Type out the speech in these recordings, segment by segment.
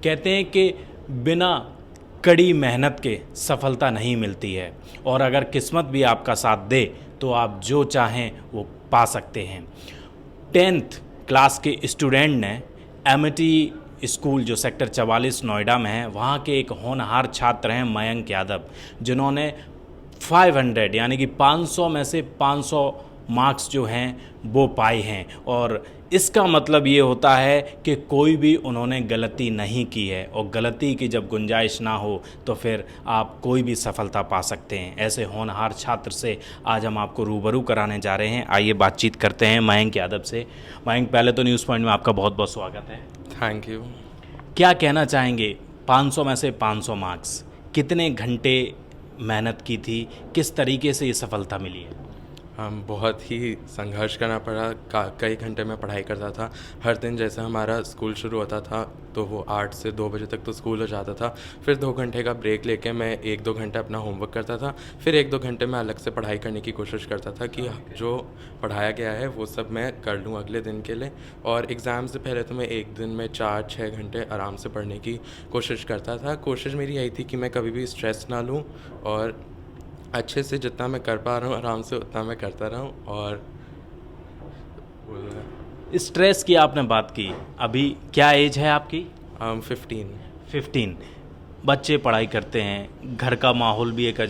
कहते हैं कि बिना कड़ी मेहनत के सफलता नहीं मिलती है, और अगर किस्मत भी आपका साथ दे तो आप जो चाहें वो पा सकते हैं। 10th क्लास के स्टूडेंट ने एमिटी स्कूल जो सेक्टर 44 नोएडा में है, वहाँ के एक होनहार छात्र हैं मयंक यादव, जिन्होंने 500 यानी कि 500 में से 500 मार्क्स जो हैं वो पाए हैं। और इसका मतलब ये होता है कि कोई भी उन्होंने गलती नहीं की है, और गलती की जब गुंजाइश ना हो तो फिर आप कोई भी सफलता पा सकते हैं। ऐसे होनहार छात्र से आज हम आपको रूबरू कराने जा रहे हैं। आइए बातचीत करते हैं मयंक यादव से। मयंक, पहले तो न्यूज़ पॉइंट में आपका बहुत बहुत स्वागत है। Thank you. क्या कहना चाहेंगे, 500 में से 500 मार्क्स, कितने घंटे मेहनत की थी, किस तरीके से ये सफलता मिली है? हम बहुत ही संघर्ष करना पड़ा। कई घंटे में पढ़ाई करता था हर दिन। जैसे हमारा स्कूल शुरू होता था तो वो 8 से 2 बजे तक तो स्कूल हो जाता था। फिर 2 घंटे का ब्रेक लेके मैं 1-2 घंटे अपना होमवर्क करता था। फिर 1-2 घंटे में अलग से पढ़ाई करने की कोशिश करता था कि जो पढ़ाया गया है वो सब मैं कर लूँ अगले दिन के लिए। और एग्ज़ाम से पहले तो मैं एक दिन में 4-6 घंटे आराम से पढ़ने की कोशिश करता था। कोशिश मेरी यही थी कि मैं कभी भी स्ट्रेस ना लूँ, और अच्छे से जितना मैं कर पा रहा हूँ आराम से उतना मैं करता रहूँ। और स्ट्रेस की आपने बात की, अभी क्या एज है आपकी? 15। 15। बच्चे पढ़ाई करते हैं, घर का माहौल भी एक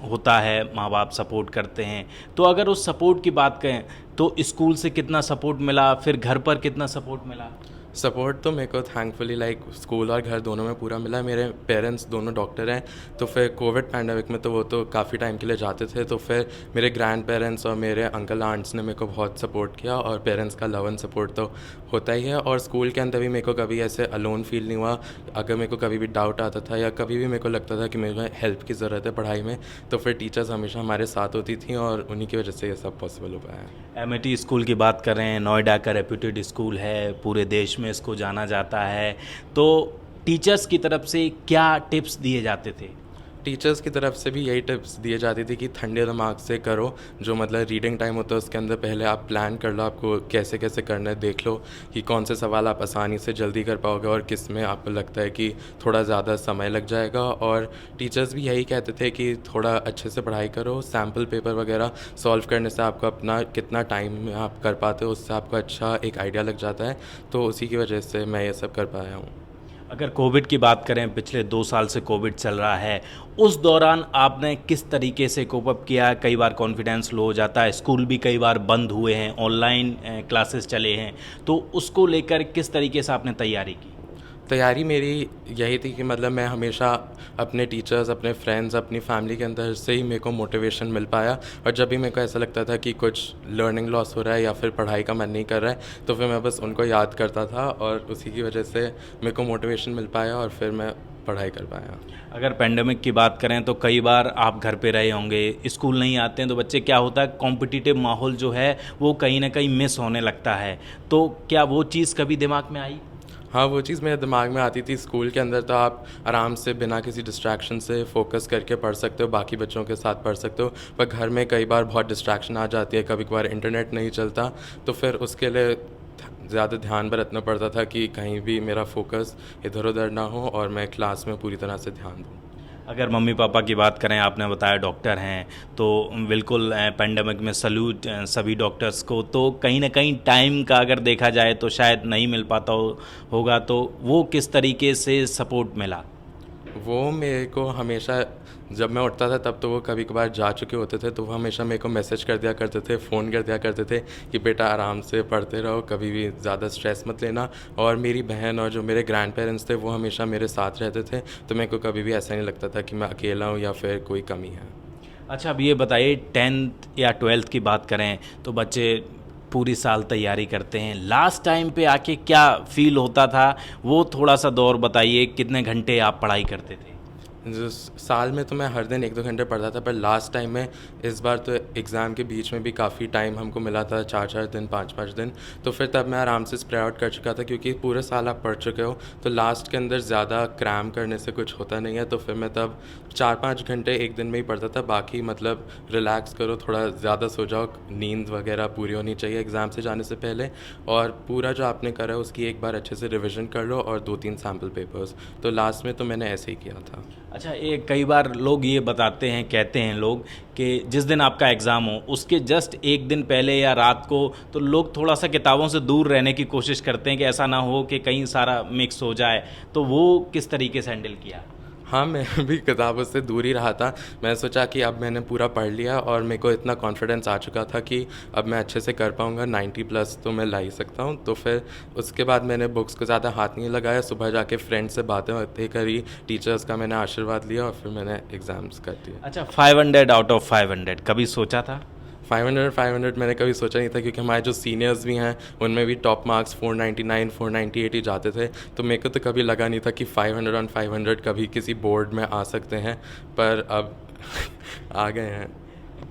होता है, माँ बाप सपोर्ट करते हैं। तो अगर उस सपोर्ट की बात करें तो स्कूल से कितना सपोर्ट मिला, फिर घर पर कितना सपोर्ट मिला? सपोर्ट तो मेरे को थैंकफुली स्कूल और घर दोनों में पूरा मिला। मेरे पेरेंट्स दोनों डॉक्टर हैं, तो फिर कोविड पैंडेमिक में तो वो तो काफ़ी टाइम के लिए जाते थे, तो फिर मेरे ग्रैंड पेरेंट्स और मेरे अंकल आंट्स ने मेरे को बहुत सपोर्ट किया। और पेरेंट्स का लव एंड सपोर्ट तो होता ही है। और स्कूल के अंदर भी मेरे को कभी ऐसे अलोन फील नहीं हुआ। अगर मेरे को कभी भी डाउट आता था या कभी भी मेरे को लगता था कि मेरे को हेल्प की ज़रूरत है पढ़ाई में, तो फिर टीचर्स हमेशा हमारे साथ होती थी, और उन्हीं की वजह से ये सब पॉसिबल हो पाया है। एमिटी स्कूल की बात कर रहे हैं, नोएडा का रेप्यूटेड स्कूल है, पूरे देश में इसको जाना जाता है। तो टीचर्स की तरफ से क्या टिप्स दिए जाते थे? टीचर्स की तरफ से भी यही टिप्स दिए जाती थी कि ठंडे दिमाग से करो। जो मतलब रीडिंग टाइम होता है उसके अंदर पहले आप प्लान कर लो, आपको कैसे कैसे करना है, देख लो कि कौन से सवाल आप आसानी से जल्दी कर पाओगे और किस में आपको लगता है कि थोड़ा ज़्यादा समय लग जाएगा। और टीचर्स भी यही कहते थे कि थोड़ा अच्छे से पढ़ाई करो, सैम्पल पेपर वगैरह सॉल्व करने से आपको अपना कितना टाइम में आप कर पाते हो उससे आपको अच्छा एक आइडिया लग जाता है। तो उसी की वजह से मैं ये सब कर पाया हूँ। अगर कोविड की बात करें, पिछले 2 साल से कोविड चल रहा है, उस दौरान आपने किस तरीके से कोप अप किया? कई बार कॉन्फिडेंस लो हो जाता है, स्कूल भी कई बार बंद हुए हैं, ऑनलाइन क्लासेस चले हैं, तो उसको लेकर किस तरीके से आपने तैयारी की? तैयारी मेरी यही थी कि मतलब मैं हमेशा अपने टीचर्स, अपने फ्रेंड्स, अपनी फैमिली के अंदर से ही मेरे को मोटिवेशन मिल पाया। और जब भी मेरे को ऐसा लगता था कि कुछ लर्निंग लॉस हो रहा है या फिर पढ़ाई का मन नहीं कर रहा है, तो फिर मैं बस उनको याद करता था, और उसी की वजह से मेरे को मोटिवेशन मिल पाया और फिर मैं पढ़ाई कर पाया। अगर पेंडेमिक की बात करें तो कई बार आप घर पे रहे होंगे, स्कूल नहीं आते हैं, तो बच्चे क्या होता है, कॉम्पिटिटिव माहौल जो है वो कहीं ना कहीं मिस होने लगता है। तो क्या वो चीज़ कभी दिमाग में आई? हाँ, वो चीज़ मेरे दिमाग में आती थी। स्कूल के अंदर तो आप आराम से बिना किसी डिस्ट्रैक्शन से फोकस करके पढ़ सकते हो, बाकी बच्चों के साथ पढ़ सकते हो। पर घर में कई बार बहुत डिस्ट्रैक्शन आ जाती है, कभी कभार इंटरनेट नहीं चलता, तो फिर उसके लिए ज़्यादा ध्यान बरतना पड़ता था कि कहीं भी मेरा फोकस इधर उधर ना हो और मैं क्लास में पूरी तरह से ध्यान दूँ। अगर मम्मी पापा की बात करें, आपने बताया डॉक्टर हैं, तो बिल्कुल पेंडेमिक में सल्यूट सभी डॉक्टर्स को। तो कहीं ना कहीं टाइम का अगर देखा जाए तो शायद नहीं मिल पाता होगा, तो वो किस तरीके से सपोर्ट मिला? वो मेरे को हमेशा, जब मैं उठता था तब तो वो कभी कभार जा चुके होते थे, तो वो हमेशा मेरे को मैसेज कर दिया करते थे, फ़ोन कर दिया करते थे कि बेटा आराम से पढ़ते रहो, कभी भी ज़्यादा स्ट्रेस मत लेना। और मेरी बहन और जो मेरे ग्रैंड पेरेंट्स थे वो हमेशा मेरे साथ रहते थे, तो मेरे को कभी भी ऐसा नहीं लगता था कि मैं अकेला हूँ या फिर कोई कमी है। अच्छा, अब ये बताइए, 10th या 12th की बात करें तो बच्चे पूरी साल तैयारी करते हैं, लास्ट टाइम पे आके क्या फील होता था, वो थोड़ा सा दौर बताइए, कितने घंटे आप पढ़ाई करते थे? जो साल में तो मैं हर दिन 1-2 घंटे पढ़ता था, पर लास्ट टाइम में इस बार तो एग्ज़ाम के बीच में भी काफ़ी टाइम हमको मिला था, 4-4 दिन, 5-5 दिन। तो फिर तब मैं आराम से स्प्रेड आउट कर चुका था, क्योंकि पूरे साल आप पढ़ चुके हो, तो लास्ट के अंदर ज़्यादा क्रैम करने से कुछ होता नहीं है। तो फिर मैं तब 4-5 घंटे एक दिन में ही पढ़ता था, बाकी मतलब रिलैक्स करो, थोड़ा ज़्यादा सो जाओ, नींद वगैरह पूरी होनी चाहिए एग्ज़ाम से जाने से पहले, और पूरा जो आपने करा है उसकी एक बार अच्छे से रिविज़न कर लो और 2-3 सैम्पल पेपर्स। तो लास्ट में तो मैंने ऐसे ही किया था। अच्छा, ये कई बार लोग ये बताते हैं, कहते हैं लोग कि जिस दिन आपका एग्ज़ाम हो उसके जस्ट एक दिन पहले या रात को तो लोग थोड़ा सा किताबों से दूर रहने की कोशिश करते हैं कि ऐसा ना हो कि कहीं सारा मिक्स हो जाए, तो वो किस तरीके से हैंडल किया? हाँ, मैं भी किताबों से दूर ही रहा था। मैं सोचा कि अब मैंने पूरा पढ़ लिया और मेरे को इतना कॉन्फिडेंस आ चुका था कि अब मैं अच्छे से कर पाऊँगा, 90 प्लस तो मैं ला ही सकता हूँ। तो फिर उसके बाद मैंने बुक्स को ज़्यादा हाथ नहीं लगाया, सुबह जाके फ्रेंड से बातें-वातें करी, टीचर्स का मैंने आशीर्वाद लिया और फिर मैंने एग्ज़ाम्स कर दिए। अच्छा, 500 आउट ऑफ 500 कभी सोचा था? 500 मैंने कभी सोचा नहीं था, क्योंकि हमारे जो सीनियर्स भी हैं उनमें भी टॉप मार्क्स 499 498 ही जाते थे। तो मेरे को तो कभी लगा नहीं था कि 500 ऑन 500 कभी किसी बोर्ड में आ सकते हैं, पर अब आ गए हैं।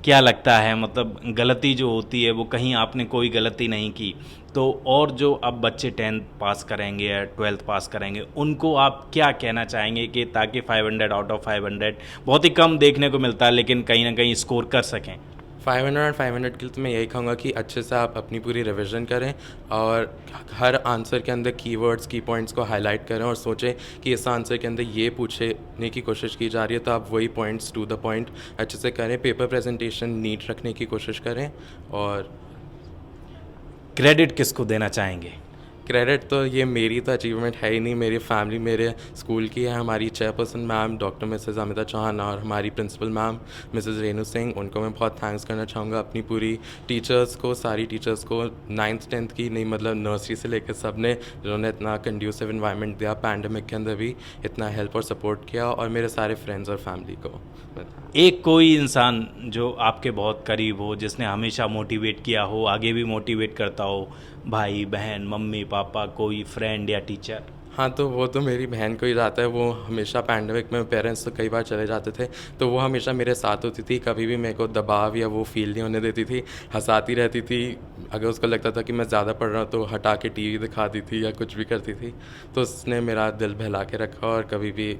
क्या लगता है, मतलब गलती जो होती है वो कहीं आपने कोई गलती नहीं की, तो और जो अब बच्चे 10th पास करेंगे या 12th पास करेंगे उनको आप क्या कहना चाहेंगे कि ताकि 500 आउट ऑफ 500 बहुत ही कम देखने को मिलता है लेकिन कहीं ना कहीं स्कोर कर सकें? 500 और 500 के लिए तो मैं यही कहूँगा कि अच्छे से आप अपनी पूरी रिवीजन करें और हर आंसर के अंदर कीवर्ड्स की पॉइंट्स को हाईलाइट करें और सोचें कि इस आंसर के अंदर ये पूछने की कोशिश की जा रही है, तो आप वही पॉइंट्स टू द पॉइंट अच्छे से करें। पेपर प्रेजेंटेशन नीट रखने की कोशिश करें। और क्रेडिट किसको देना चाहेंगे? क्रेडिट तो ये मेरी तो अचीवमेंट है ही नहीं, मेरी फैमिली मेरे स्कूल की है। हमारी chairperson ma'am doctor Mrs Amita Chauhan और हमारी principal ma'am Mrs Renu Singh, उनको मैं बहुत थैंक्स करना चाहूँगा। अपनी पूरी टीचर्स को, सारी टीचर्स को, 9th 10th की नहीं, मतलब नर्सरी से लेकर सब ने, जिन्होंने इतना कंड्यूसिव इन्वायरमेंट दिया, पैंडमिक के अंदर भी इतना हेल्प और सपोर्ट किया, और मेरे सारे फ्रेंड्स और फैमिली को। एक कोई इंसान जो आपके बहुत करीब हो, जिसने हमेशा मोटिवेट किया हो, आगे भी मोटिवेट करता हो, भाई बहन मम्मी पापा, कोई फ्रेंड या टीचर? हाँ, तो वो तो मेरी बहन को ही जाता है। वो हमेशा पैंडेमिक में, पेरेंट्स तो कई बार चले जाते थे, तो वो हमेशा मेरे साथ होती थी, कभी भी मेरे को दबाव या वो फील नहीं होने देती थी, हंसाती रहती थी। अगर उसको लगता था कि मैं ज़्यादा पढ़ रहा हूँ तो हटा के टीवी दिखाती थी या कुछ भी करती थी। तो उसने मेरा दिल बहला के रखा और कभी भी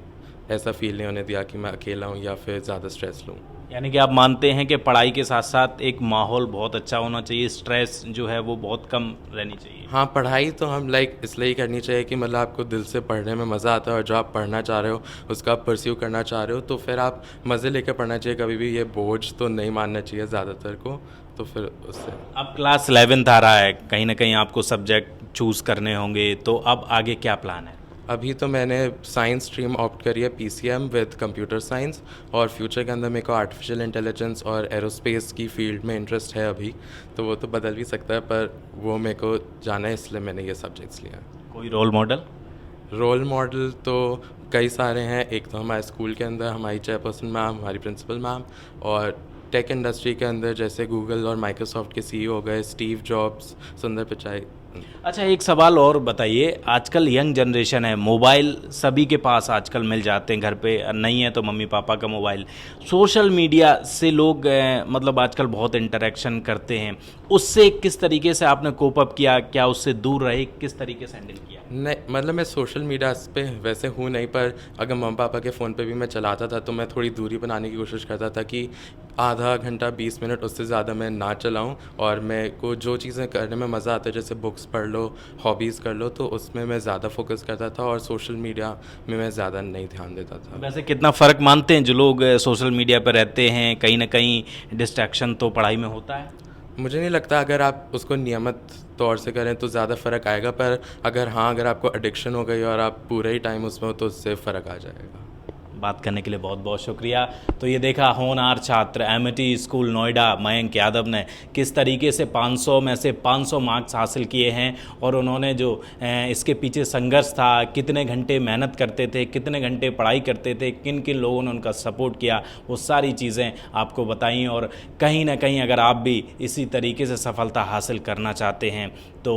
ऐसा फील नहीं होने दिया कि मैं अकेला हूँ या फिर ज़्यादा स्ट्रेस लूँ। यानी कि आप मानते हैं कि पढ़ाई के साथ साथ एक माहौल बहुत अच्छा होना चाहिए, स्ट्रेस जो है वो बहुत कम रहनी चाहिए? हाँ, पढ़ाई तो हम इसलिए ही करनी चाहिए कि मतलब आपको दिल से पढ़ने में मज़ा आता है, और जो आप पढ़ना चाह रहे हो उसका आप परस्यू करना चाह रहे हो, तो फिर आप मज़े लेकर पढ़ना चाहिए। कभी भी ये बोझ तो नहीं मानना चाहिए ज़्यादातर को। तो फिर उससे अब क्लास 11th आ रहा है, कहीं ना कहीं आपको सब्जेक्ट चूज़ करने होंगे, तो अब आगे क्या प्लान है? अभी तो मैंने साइंस स्ट्रीम ऑप्ट करी है, PCM विद कंप्यूटर साइंस, और फ्यूचर के अंदर मेरे को आर्टिफिशियल इंटेलिजेंस और एरोस्पेस की फील्ड में इंटरेस्ट है अभी। तो वो तो बदल भी सकता है, पर वो मेरे को जाना है, इसलिए मैंने ये सब्जेक्ट्स लिया। कोई रोल मॉडल? रोल मॉडल तो कई सारे हैं। एक तो हमारे स्कूल के अंदर हमारी चेयरपर्सन मैम, हमारी प्रिंसिपल मैम, और टेक इंडस्ट्री के अंदर जैसे गूगल और माइक्रोसॉफ्ट के CEO हो गए, स्टीव जॉब्स, सुंदर पिचाई। अच्छा, एक सवाल और बताइए, आजकल यंग जनरेशन है, मोबाइल सभी के पास आजकल मिल जाते हैं, घर पे नहीं है तो मम्मी पापा का मोबाइल, सोशल मीडिया से लोग मतलब आजकल बहुत इंटरेक्शन करते हैं, उससे किस तरीके से आपने कोप अप किया? क्या उससे दूर रहे? किस तरीके से हैंडल किया? नहीं, मतलब मैं सोशल मीडिया पे वैसे हूँ नहीं, पर अगर मम्मी पापा के फ़ोन पे भी मैं चलाता था तो मैं थोड़ी दूरी बनाने की कोशिश करता था कि आधा घंटा 20 मिनट उससे ज़्यादा मैं ना चलाऊं, और मेरे को जो चीज़ें करने में मज़ा आता है, जैसे बुक्स पढ़ लो, हॉबीज़ कर लो, तो उसमें मैं ज़्यादा फोकस करता था, और सोशल मीडिया में मैं ज़्यादा नहीं ध्यान देता था। वैसे कितना फ़र्क मानते हैं जो लोग सोशल मीडिया पर रहते हैं, कहीं ना कहीं डिस्ट्रैक्शन तो पढ़ाई में होता है? मुझे नहीं लगता अगर आप उसको नियमित तौर से करें तो ज़्यादा फ़र्क आएगा, पर अगर आपको एडिक्शन हो गई और आप पूरे ही टाइम उसमें हो तो उससे फ़र्क आ जाएगा। बात करने के लिए बहुत बहुत शुक्रिया। तो ये देखा होनहार छात्र एमिटी स्कूल नोएडा मयंक यादव ने किस तरीके से 500 में से 500 मार्क्स हासिल किए हैं, और उन्होंने जो इसके पीछे संघर्ष था, कितने घंटे मेहनत करते थे, कितने घंटे पढ़ाई करते थे, किन किन लोगों ने उनका सपोर्ट किया, वो सारी चीज़ें आपको बताई। और कहीं ना कहीं अगर आप भी इसी तरीके से सफलता हासिल करना चाहते हैं तो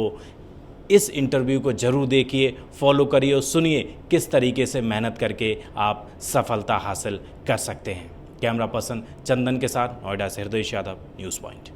इस इंटरव्यू को ज़रूर देखिए, फॉलो करिए और सुनिए किस तरीके से मेहनत करके आप सफलता हासिल कर सकते हैं। कैमरा पर्सन चंदन के साथ नोएडा से हृदय यादव, न्यूज़ पॉइंट।